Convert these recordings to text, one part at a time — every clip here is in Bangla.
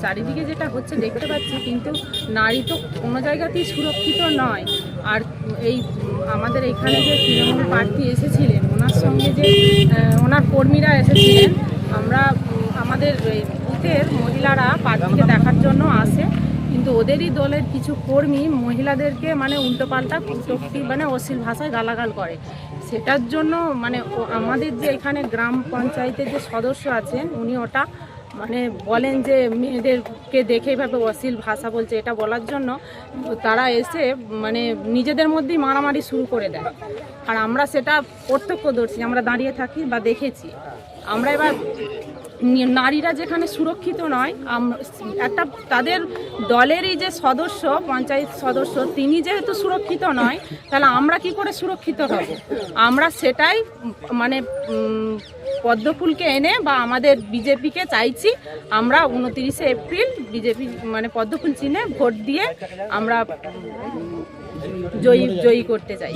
চারিদিকে যেটা হচ্ছে দেখতে পাচ্ছি, কিন্তু নারী তো কোনো জায়গাতেই সুরক্ষিত নয়। আর এই আমাদের এখানে যে তৃণমূল প্রার্থী এসেছিলেন, ওনার সঙ্গে যে ওনার কর্মীরা এসেছিলেন, আমরা আমাদের বুথের মহিলারা প্রার্থীকে দেখার জন্য আসে, কিন্তু ওদেরই দলের কিছু কর্মী মহিলাদেরকে মানে উল্টোপাল্টা কটূক্তি মানে অশ্লীল ভাষায় গালাগাল করে। সেটার জন্য মানে আমাদের যে এখানে গ্রাম পঞ্চায়েতের যে সদস্য আছেন, উনি ওটা মানে বলেন যে মেয়েদেরকে দেখে এভাবে অশ্লীল ভাষা বলছে, এটা বলার জন্য তারা এসে মানে নিজেদের মধ্যেই মারামারি শুরু করে দেয়। আর আমরা সেটা প্রত্যক্ষদর্শী, আমরা দাঁড়িয়ে থাকি বা দেখেছি। আমরা এবার নারীরা যেখানে সুরক্ষিত নয়, একটা তাদের দলেরই যে সদস্য, পঞ্চায়েত সদস্য, তিনি যেহেতু সুরক্ষিত নয়, তাহলে আমরা কি করে সুরক্ষিত হব? আমরা সেটাই মানে পদ্মফুলকে এনে বা আমাদের বিজেপিকে চাইছি, আমরা 29শে এপ্রিল বিজেপি মানে পদ্মফুল চিহ্নে ভোট দিয়ে আমরা জয়ী করতে চাই।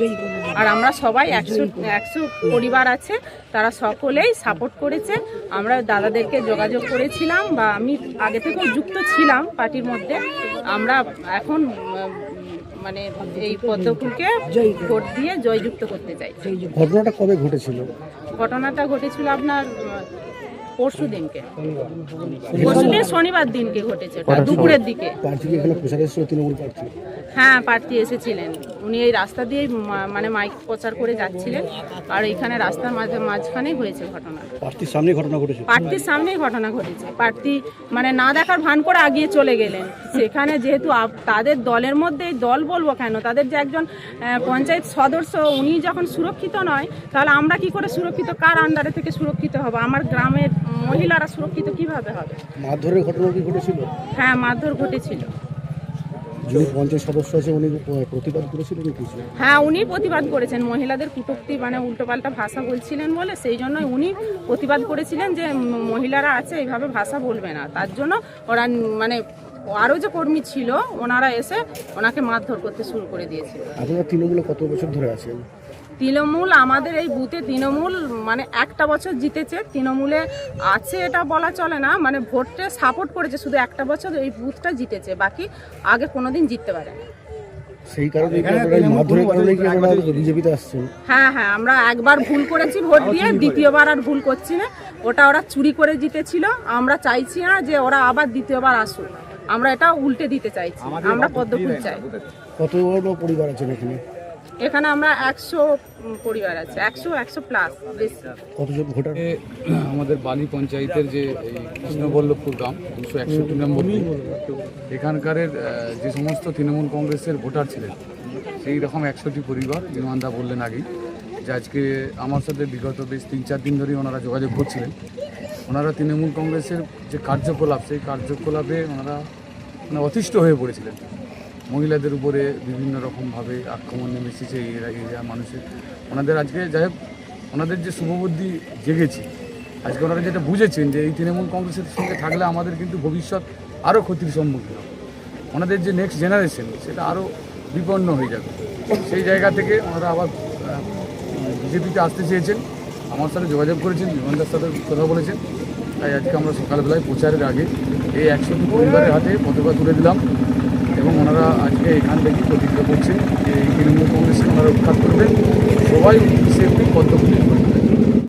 আর আমরা সবাই 100 পরিবার আছে, তারা সকলেই সাপোর্ট করেছে। আমরা দাদাদেরকে যোগাযোগ করেছিলাম বা আমি আগে থেকেও যুক্ত ছিলাম পার্টির মধ্যে। আমরা এখন মানে এই পদ্মফুলকে ভোট দিয়ে জয়যুক্ত করতে চাই। ঘটনাটা কবে ঘটেছিল? ঘটনাটা ঘটেছিল আপনার পরশুদিন শনিবার দিনকে ঘটেছে, দুপুরের দিকে। হ্যাঁ, প্রার্থী এসেছিলেন, উনি এই রাস্তা দিয়ে মানে মাইক প্রচার করে যাচ্ছিলেন, আর এখানে রাস্তার মাঝখানেই হয়েছে ঘটনা। প্রার্থীর সামনেই ঘটনা ঘটেছে? প্রার্থীর সামনেই ঘটনা ঘটেছে। প্রার্থী মানে না দেখার ভান করে আগিয়ে চলে গেলেন। সেখানে যেহেতু তাদের দলের মধ্যে, দল বলবো কেন, তাদের যে একজন পঞ্চায়েত সদস্য, উনি যখন সুরক্ষিত নয়, তাহলে আমরা কি করে সুরক্ষিত, কার আন্ডারে থেকে সুরক্ষিত হব? আমার গ্রামের মহিলারা সুরক্ষিত কিভাবে হবে? মারধরের ঘটনা কি ঘটেছিল? হ্যাঁ, মারধর ঘটেছিল। যিনি পঞ্চায়েত সদস্য আছে উনি প্রতিবাদ করেছিলেন কিছু? হ্যাঁ, উনি প্রতিবাদ করেছেন। মহিলাদের কটূক্তি মানে উল্টোপাল্টা ভাষা বলছিলেন বলে, সেই জন্য উনি প্রতিবাদ করেছিলেন যে মহিলারা আছে এইভাবে ভাষা বলবে না। তার জন্য ওরা মানে আরও যে কর্মী ছিল, ওনারা এসে ওনাকে মারধর করতে শুরু করে দিয়েছিল। আপনারা তৃণমূলে কত বছর ধরে আছেন? তৃণমূল আমাদের এই বুথে তৃণমূল মানে একটা বছর জিতেছে। তৃণমূলে আছে এটা বলা চলে না, মানে ভোটে সাপোর্ট করেছে, শুধু একটা বছর এই বুথটা জিতেছে, বাকি আগে কোনোদিন জিততে পারে না। সেই কারণে মারধরের কারণে কি আপনারা বিজেপিতে আসছেন? হ্যাঁ, আমরা একবার ভুল করেছি ভোট দিয়ে, দ্বিতীয়বার আর ভুল করছি না। ওরা চুরি করে জিতেছিল। আমরা চাইছি না যে ওরা আবার দ্বিতীয়বার আসুক, আমরা এটা উল্টে দিতে চাইছি। আমরা পদ্মফুল চাই। কত পরিবার আছেন এখানে? এখানে আমরা 100 পরিবার আছে, 100 প্লাস বেশি। কতজন ভোটার? আমাদের বালি পঞ্চায়েতের যে কৃষ্ণবল্লভপুর গ্রাম 261 নম্বর, এখানকার যে সমস্ত তৃণমূল কংগ্রেসের ভোটার ছিলেন, সেই রকম 100টি পরিবার বিমানদা বললেন আগেই, যে আজকে আমার সাথে বিগত বেশ 3-4 দিন ধরেই ওনারা যোগাযোগ করছিলেন। ওনারা তৃণমূল কংগ্রেসের যে কার্যকলাপ, সেই কার্যকলাপে ওনারা মানে অতিষ্ঠ হয়ে পড়েছিলেন। মহিলাদের উপরে বিভিন্ন রকমভাবে আক্রমণ নেমে এসেছে এই এরিয়া মানুষের। ওনাদের আজকে যাই হোক, ওনাদের যে শুভবুদ্ধি জেগেছে, আজকে ওনারা যেটা বুঝেছেন যে এই তৃণমূল কংগ্রেসের সঙ্গে থাকলে আমাদের কিন্তু ভবিষ্যৎ আরও ক্ষতির সম্মুখীন হবে, ওনাদের যে নেক্সট জেনারেশন সেটা আরও বিপন্ন হয়ে যাবে। সেই জায়গা থেকে ওনারা আবার বিজেপিতে আসতে চেয়েছেন, আমার সাথে যোগাযোগ করেছেন, বিমানদার সাথে কথা বলেছেন। তাই আজকে আমরা সকালবেলায় প্রচারের আগে এই 100টি পরিবারের হাতে পতাকা তুলে দিলাম, এবং ওনারা আজকে এখান থেকে প্রতিজ্ঞা করছেন যে এই তৃণমূল কংগ্রেসকে ওনারা উৎখাত করবেন, সবাই 29শে এপ্রিল পদ্মফুল করবেন।